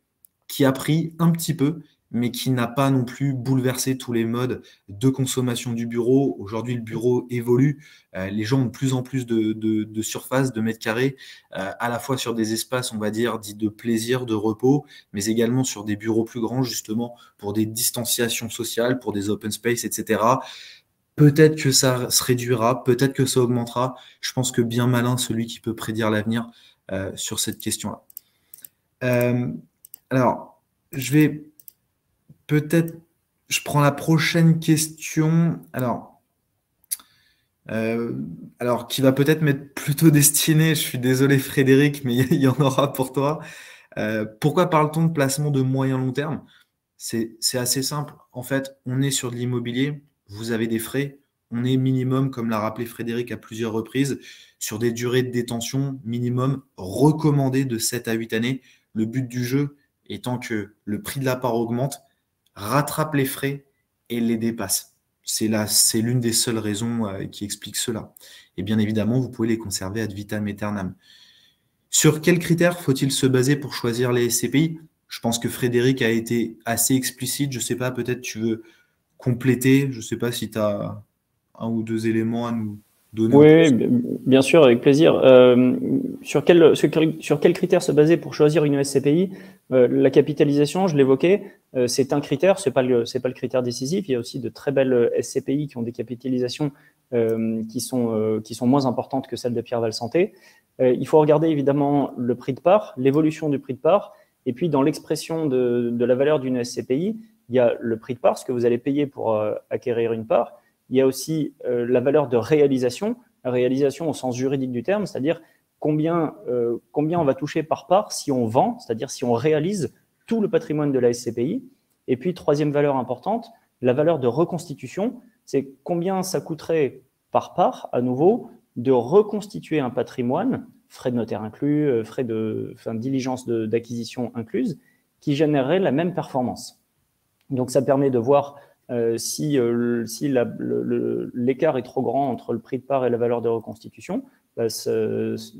qui a pris un petit peu, mais qui n'a pas non plus bouleversé tous les modes de consommation du bureau. Aujourd'hui, le bureau évolue. Les gens ont de plus en plus de surface, de mètres carrés, à la fois sur des espaces, on va dire, dits de plaisir, de repos, mais également sur des bureaux plus grands, justement, pour des distanciations sociales, pour des open space, etc. Peut-être que ça se réduira, peut-être que ça augmentera. Je pense que bien malin celui qui peut prédire l'avenir sur cette question-là. Alors, je vais peut-être, je prends la prochaine question. Alors qui va peut-être m'être plutôt destinée. Je suis désolé Frédéric, mais il y en aura pour toi. Pourquoi parle-t-on de placement de moyen long terme? C'est assez simple. En fait, on est sur de l'immobilier. Vous avez des frais. On est minimum, comme l'a rappelé Frédéric à plusieurs reprises, sur des durées de détention minimum recommandées de 7 à 8 années. Le but du jeu étant que le prix de la part augmente, rattrape les frais et les dépasse. C'est l'une des seules raisons qui explique cela. Et bien évidemment, vous pouvez les conserver ad vitam aeternam. Sur quels critères faut-il se baser pour choisir les SCPI? Je pense que Frédéric a été assez explicite. Je ne sais pas, peut-être tu veux compléter. Je ne sais pas si tu as un ou deux éléments à nous donner. Oui, bien sûr, avec plaisir. Sur quels critères se baser pour choisir une SCPI? La capitalisation, je l'évoquais, c'est un critère, c'est pas le critère décisif. Il y a aussi de très belles SCPI qui ont des capitalisations qui sont moins importantes que celles de Pierre-Val Santé. Il faut regarder évidemment le prix de part, l'évolution du prix de part, et puis dans l'expression de la valeur d'une SCPI, il y a le prix de part, ce que vous allez payer pour acquérir une part. Il y a aussi la valeur de réalisation au sens juridique du terme, c'est-à-dire combien on va toucher par part si on vend, c'est-à-dire si on réalise tout le patrimoine de la SCPI. Et puis, troisième valeur importante, la valeur de reconstitution, c'est combien ça coûterait par part, à nouveau, de reconstituer un patrimoine, frais de notaire inclus, frais de diligence d'acquisition incluse, qui générerait la même performance. Donc, ça permet de voir si l'écart est trop grand entre le prix de part et la valeur de reconstitution.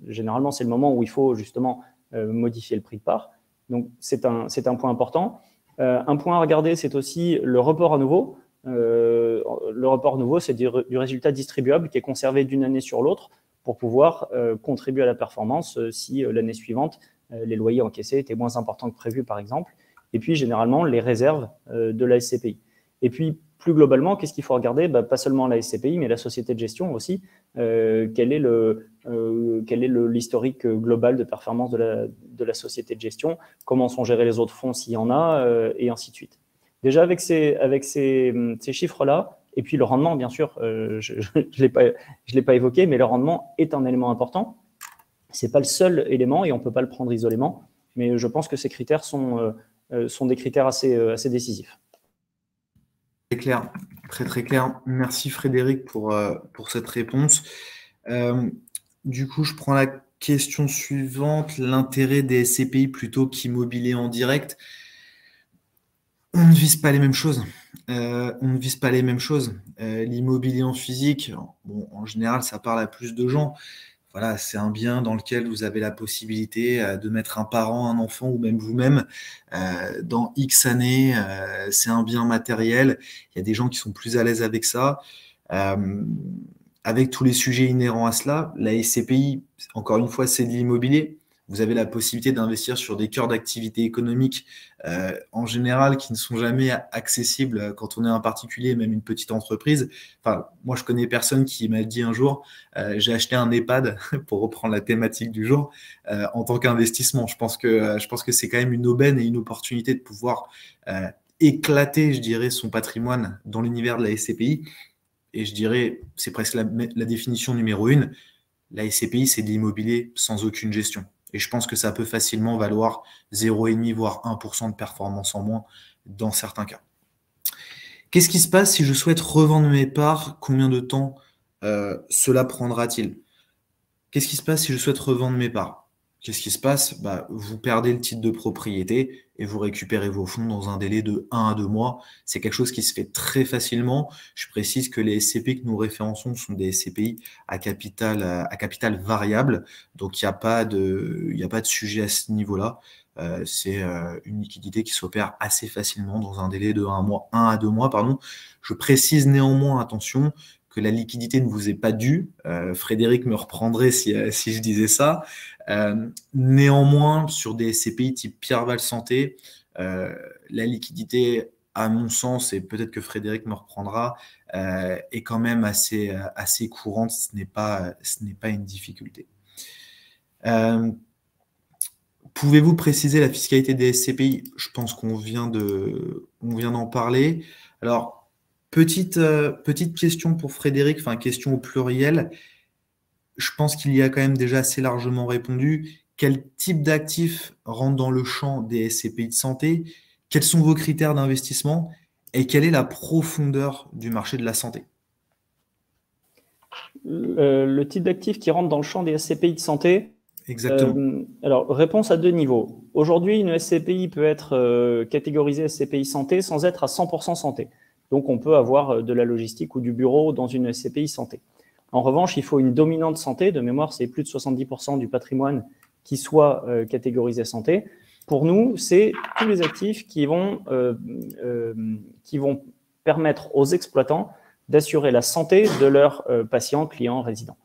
Généralement, c'est le moment où il faut justement modifier le prix de part. Donc, c'est un point important. Un point à regarder, c'est aussi le report à nouveau. Le report à nouveau, c'est du résultat distribuable qui est conservé d'une année sur l'autre pour pouvoir contribuer à la performance si l'année suivante, les loyers encaissés étaient moins importants que prévu, par exemple. Et puis, généralement, les réserves de la SCPI. Et puis, plus globalement, qu'est-ce qu'il faut regarder? Pas seulement la SCPI, mais la société de gestion aussi. Quel est l'historique global de performance de la société de gestion? Comment sont gérés les autres fonds s'il y en a, et ainsi de suite. Déjà, avec ces chiffres-là, et puis le rendement, bien sûr, je ne l'ai pas évoqué, mais le rendement est un élément important. Ce n'est pas le seul élément et on ne peut pas le prendre isolément, mais je pense que ces critères sont des critères assez décisifs. Très clair, très très clair. Merci Frédéric pour cette réponse. Du coup, je prends la question suivante. L'intérêt des SCPI plutôt qu'immobilier en direct. On ne vise pas les mêmes choses. L'immobilier en physique, bon, en général, ça parle à plus de gens. Voilà, c'est un bien dans lequel vous avez la possibilité de mettre un parent, un enfant ou même vous-même dans X années. C'est un bien matériel. Il y a des gens qui sont plus à l'aise avec ça. Avec tous les sujets inhérents à cela, la SCPI, encore une fois, c'est de l'immobilier. Vous avez la possibilité d'investir sur des cœurs d'activité économique en général qui ne sont jamais accessibles quand on est un particulier, même une petite entreprise. Enfin, moi, je connais personne qui m'a dit un jour j'ai acheté un EHPAD pour reprendre la thématique du jour en tant qu'investissement. Je pense que c'est quand même une aubaine et une opportunité de pouvoir éclater, je dirais, son patrimoine dans l'univers de la SCPI. Et je dirais, c'est presque la définition numéro 1. La SCPI, c'est de l'immobilier sans aucune gestion. Et je pense que ça peut facilement valoir 0,5 voire 1% de performance en moins dans certains cas. Qu'est-ce qui se passe si je souhaite revendre mes parts? Combien de temps cela prendra-t-il? Qu'est-ce qui se passe si je souhaite revendre mes parts? Qu'est-ce qui se passe? Vous perdez le titre de propriété et vous récupérez vos fonds dans un délai de 1 à 2 mois. C'est quelque chose qui se fait très facilement. Je précise que les SCPI que nous référençons sont des SCPI à capital variable. Donc, il n'y a pas de sujet à ce niveau-là. C'est une liquidité qui s'opère assez facilement dans un délai de 1 à 2 mois. Je précise néanmoins, attention, que la liquidité ne vous est pas due. Frédéric me reprendrait si je disais ça. Néanmoins, sur des SCPI type Pierre-Val Santé, la liquidité, à mon sens, et peut-être que Frédéric me reprendra, est quand même assez courante. Ce n'est pas une difficulté. Pouvez-vous préciser la fiscalité des SCPI? Je pense qu'on vient d'en parler. Alors, petite question pour Frédéric, enfin question au pluriel. Je pense qu'il y a quand même déjà assez largement répondu. Quel type d'actifs rentre dans le champ des SCPI de santé? Quels sont vos critères d'investissement? Et quelle est la profondeur du marché de la santé? Le type d'actifs qui rentre dans le champ des SCPI de santé. Exactement. Alors, réponse à 2 niveaux. Aujourd'hui, une SCPI peut être catégorisée SCPI santé sans être à 100% santé. Donc, on peut avoir de la logistique ou du bureau dans une SCPI santé. En revanche, il faut une dominante santé. De mémoire, c'est plus de 70% du patrimoine qui soit catégorisé santé. Pour nous, c'est tous les actifs qui vont permettre aux exploitants d'assurer la santé de leurs patients, clients, résidents.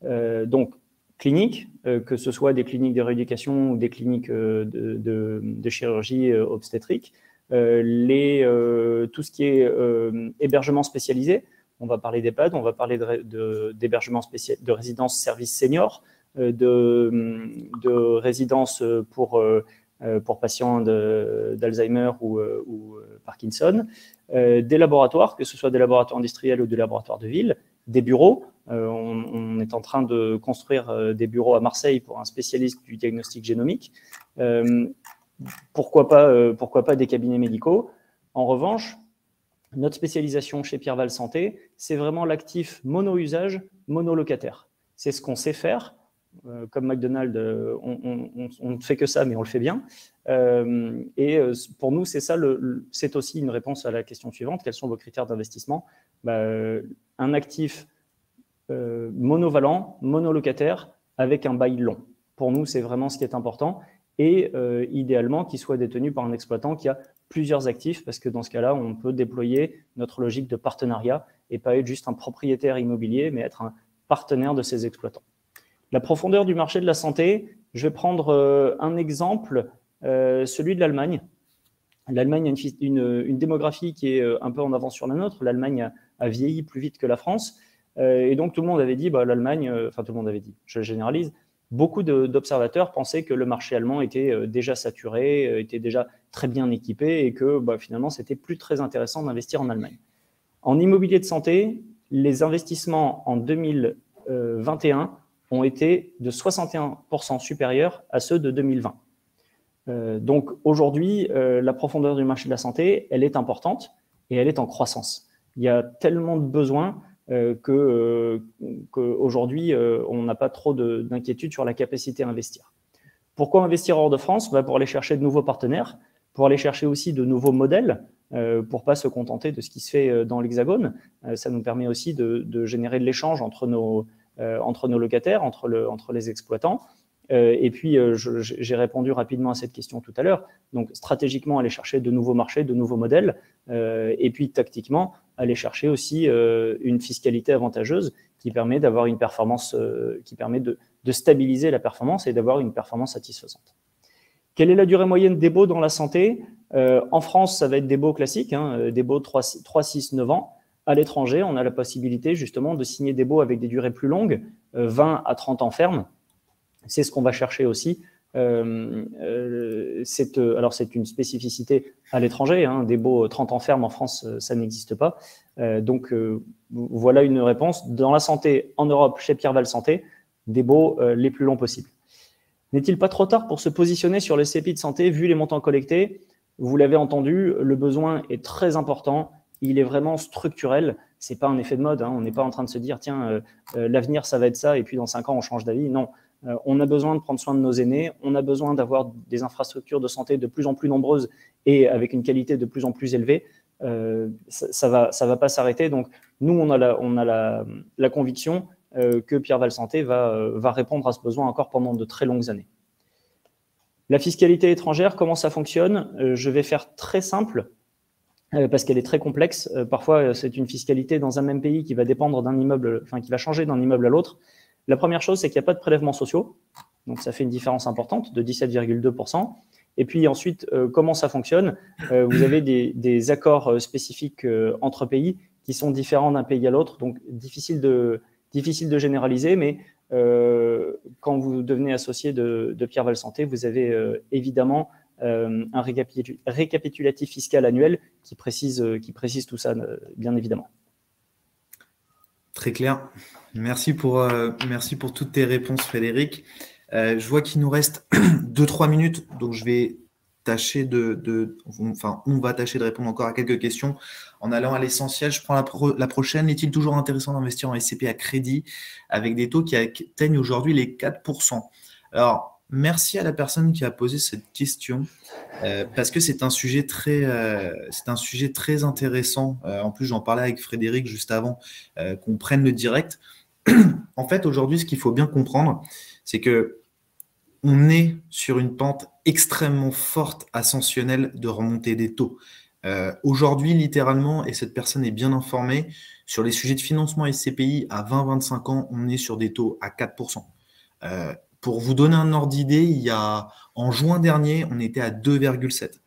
Donc, cliniques, que ce soit des cliniques de rééducation ou des cliniques de chirurgie obstétrique, tout ce qui est hébergement spécialisé, on va parler d'EHPAD, on va parler d'hébergement spécial, de résidence service senior, de résidence pour patients d'Alzheimer ou Parkinson, des laboratoires, que ce soit des laboratoires industriels ou des laboratoires de ville, des bureaux. On est en train de construire des bureaux à Marseille pour un spécialiste du diagnostic génomique. Pourquoi pas des cabinets médicaux. En revanche, notre spécialisation chez Pierre-Val Santé, c'est vraiment l'actif mono-usage, mono-locataire. C'est ce qu'on sait faire. Comme McDonald's, on ne fait que ça, mais on le fait bien. Pour nous, c'est ça. C'est aussi une réponse à la question suivante. Quels sont vos critères d'investissement? Un actif monovalent, monolocataire, avec un bail long. Pour nous, c'est vraiment ce qui est important. Et idéalement, qu'il soit détenu par un exploitant qui a plusieurs actifs, parce que dans ce cas-là, on peut déployer notre logique de partenariat et pas être juste un propriétaire immobilier, mais être un partenaire de ces exploitants. La profondeur du marché de la santé, je vais prendre un exemple, celui de l'Allemagne. L'Allemagne a une démographie qui est un peu en avance sur la nôtre. L'Allemagne a vieilli plus vite que la France. Et donc, tout le monde avait dit, l'Allemagne, enfin, tout le monde avait dit, je généralise, beaucoup d'observateurs pensaient que le marché allemand était déjà saturé, était déjà très bien équipé et que finalement, c'était plus très intéressant d'investir en Allemagne. En immobilier de santé, les investissements en 2021 ont été de 61% supérieurs à ceux de 2020. Donc aujourd'hui, la profondeur du marché de la santé, elle est importante et elle est en croissance. Il y a tellement de besoins qu'aujourd'hui, on n'a pas trop d'inquiétude sur la capacité à investir. Pourquoi investir hors de France? Pour aller chercher de nouveaux partenaires, pour aller chercher aussi de nouveaux modèles, pour ne pas se contenter de ce qui se fait dans l'Hexagone. Ça nous permet aussi de générer de l'échange entre nos locataires, entre les exploitants. Et puis, j'ai répondu rapidement à cette question tout à l'heure. Donc, stratégiquement, aller chercher de nouveaux marchés, de nouveaux modèles. Et puis, tactiquement, aller chercher aussi une fiscalité avantageuse qui permet d'avoir une performance, qui permet de stabiliser la performance et d'avoir une performance satisfaisante. Quelle est la durée moyenne des baux dans la santé? En France, ça va être des baux classiques, des baux 3, 6, 9 ans. À l'étranger, on a la possibilité justement de signer des baux avec des durées plus longues, 20 à 30 ans ferme. C'est ce qu'on va chercher aussi. Alors, c'est une spécificité à l'étranger. Des baux 30 ans ferme en France, ça n'existe pas. Donc, voilà une réponse. Dans la santé, en Europe, chez Pierre Val Santé, des baux les plus longs possibles. N'est-il pas trop tard pour se positionner sur les SCPI de santé vu les montants collectés? Vous l'avez entendu, le besoin est très important. Il est vraiment structurel. Ce n'est pas un effet de mode. On n'est pas en train de se dire, tiens, l'avenir, ça va être ça, et puis dans 5 ans, on change d'avis. Non. On a besoin de prendre soin de nos aînés, on a besoin d'avoir des infrastructures de santé de plus en plus nombreuses et avec une qualité de plus en plus élevée. Ça va pas s'arrêter. Donc, nous, on a la conviction que Pierre Val Santé va répondre à ce besoin encore pendant de très longues années. La fiscalité étrangère, comment ça fonctionne? Je vais faire très simple parce qu'elle est très complexe. Parfois, c'est une fiscalité dans un même pays qui va dépendre d'un immeuble, enfin qui va changer d'un immeuble à l'autre. La première chose, c'est qu'il n'y a pas de prélèvements sociaux. Donc, ça fait une différence importante de 17,2%. Et puis ensuite, comment ça fonctionne? Vous avez des accords spécifiques entre pays qui sont différents d'un pays à l'autre. Donc, difficile de généraliser, mais quand vous devenez associé de Pierre Val Santé, vous avez évidemment un récapitulatif fiscal annuel qui précise tout ça, bien évidemment. Très clair. Merci pour toutes tes réponses, Frédéric. Je vois qu'il nous reste 2-3 minutes, donc je vais tâcher on va tâcher de répondre encore à quelques questions en allant à l'essentiel. Je prends la prochaine. Est-il toujours intéressant d'investir en SCPI à crédit avec des taux qui atteignent aujourd'hui les 4%? Alors, merci à la personne qui a posé cette question parce que c'est un sujet très intéressant. En plus, j'en parlais avec Frédéric juste avant qu'on prenne le direct. En fait, aujourd'hui, ce qu'il faut bien comprendre, c'est que on est sur une pente extrêmement forte, ascensionnelle de remontée des taux. Aujourd'hui, littéralement, et cette personne est bien informée, sur les sujets de financement SCPI à 20-25 ans, on est sur des taux à 4%. Pour vous donner un ordre d'idée, en juin dernier, on était à 2,7.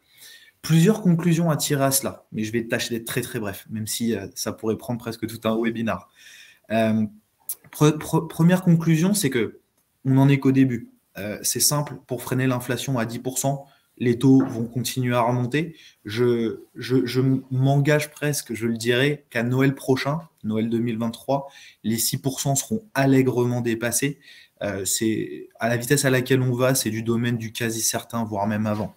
Plusieurs conclusions à tirer à cela, mais je vais tâcher d'être très très bref, même si ça pourrait prendre presque tout un webinar. Première conclusion, c'est que on n'en est qu'au début. C'est simple, pour freiner l'inflation à 10%, les taux vont continuer à remonter. Je m'engage presque, je le dirais, qu'à Noël prochain, Noël 2023, les 6% seront allègrement dépassés. C'est à la vitesse à laquelle on va, c'est du domaine du quasi certain, voire même avant.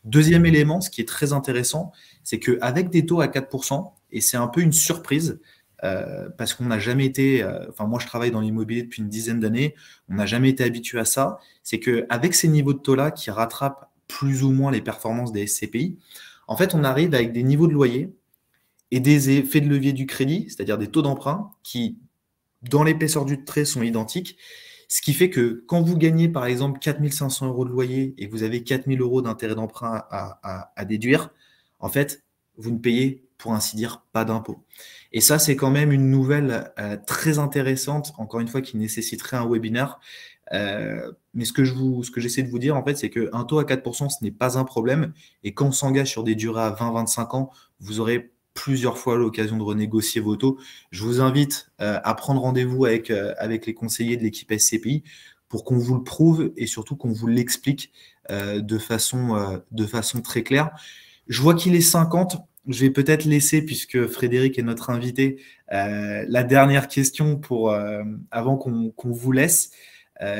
Deuxième élément, ce qui est très intéressant, c'est qu'avec des taux à 4%, et c'est un peu une surprise, parce qu'on n'a jamais été, moi je travaille dans l'immobilier depuis une dizaine d'années, on n'a jamais été habitué à ça, c'est qu'avec ces niveaux de taux-là qui rattrapent plus ou moins les performances des SCPI, en fait on arrive avec des niveaux de loyer et des effets de levier du crédit, c'est-à-dire des taux d'emprunt qui, dans l'épaisseur du trait, sont identiques, ce qui fait que quand vous gagnez par exemple 4 500 € de loyer et que vous avez 4 000 € d'intérêt d'emprunt à déduire, en fait, vous ne payez pour ainsi dire pas d'impôt. Et ça, c'est quand même une nouvelle très intéressante, encore une fois, qui nécessiterait un webinaire. Mais ce que j'essaie de vous dire, en fait, c'est qu'un taux à 4%, ce n'est pas un problème. Et quand on s'engage sur des durées à 20-25 ans, vous aurez plusieurs fois l'occasion de renégocier vos taux. Je vous invite à prendre rendez-vous avec les conseillers de l'équipe SCPI pour qu'on vous le prouve et surtout qu'on vous l'explique de façon très claire. Je vois qu'il est 50. Je vais peut-être laisser, puisque Frédéric est notre invité, la dernière question avant qu'on vous laisse.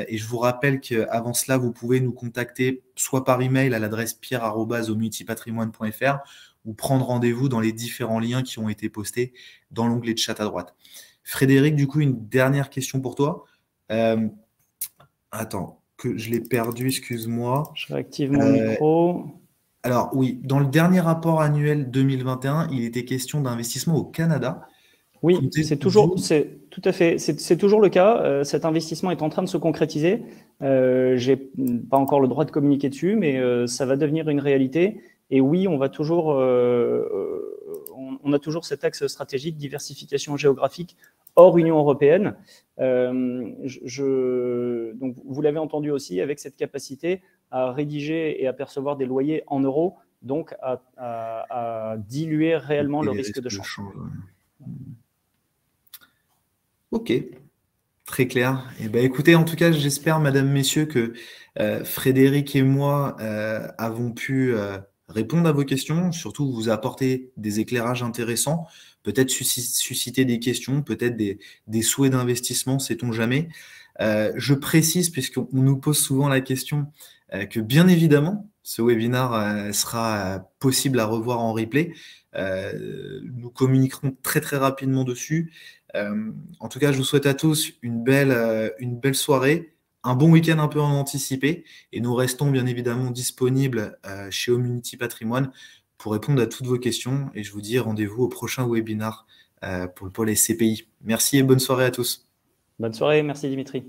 Et je vous rappelle qu'avant cela, vous pouvez nous contacter soit par email à l'adresse pierre@omnitipatrimoine.fr ou prendre rendez-vous dans les différents liens qui ont été postés dans l'onglet de chat à droite. Frédéric, du coup, une dernière question pour toi. Attends, que je l'ai perdu, excuse-moi. Je réactive mon micro. Alors oui, dans le dernier rapport annuel 2021, il était question d'investissement au Canada. Oui, c'est tout à fait, c'est toujours le cas. Cet investissement est en train de se concrétiser. J'ai pas encore le droit de communiquer dessus, mais ça va devenir une réalité. Et oui, on a toujours cet axe stratégique diversification géographique hors Union européenne. Donc, vous l'avez entendu aussi, avec cette capacité à rédiger et à percevoir des loyers en euros, donc à diluer réellement le risque de change. Ok, très clair. Et ben, écoutez, en tout cas, j'espère, mesdames, messieurs, que Frédéric et moi avons pu répondre à vos questions, surtout vous apporter des éclairages intéressants, peut-être susciter des questions, peut-être des souhaits d'investissement, sait-on jamais. Je précise, puisqu'on nous pose souvent la question, que bien évidemment, ce webinaire sera possible à revoir en replay. Nous communiquerons très très rapidement dessus. En tout cas, je vous souhaite à tous une belle soirée, un bon week-end un peu en anticipé, et nous restons bien évidemment disponibles chez Omnity Patrimoine pour répondre à toutes vos questions. Et je vous dis rendez-vous au prochain webinaire pour le pôle SCPI. Merci et bonne soirée à tous. Bonne soirée, merci Dimitri.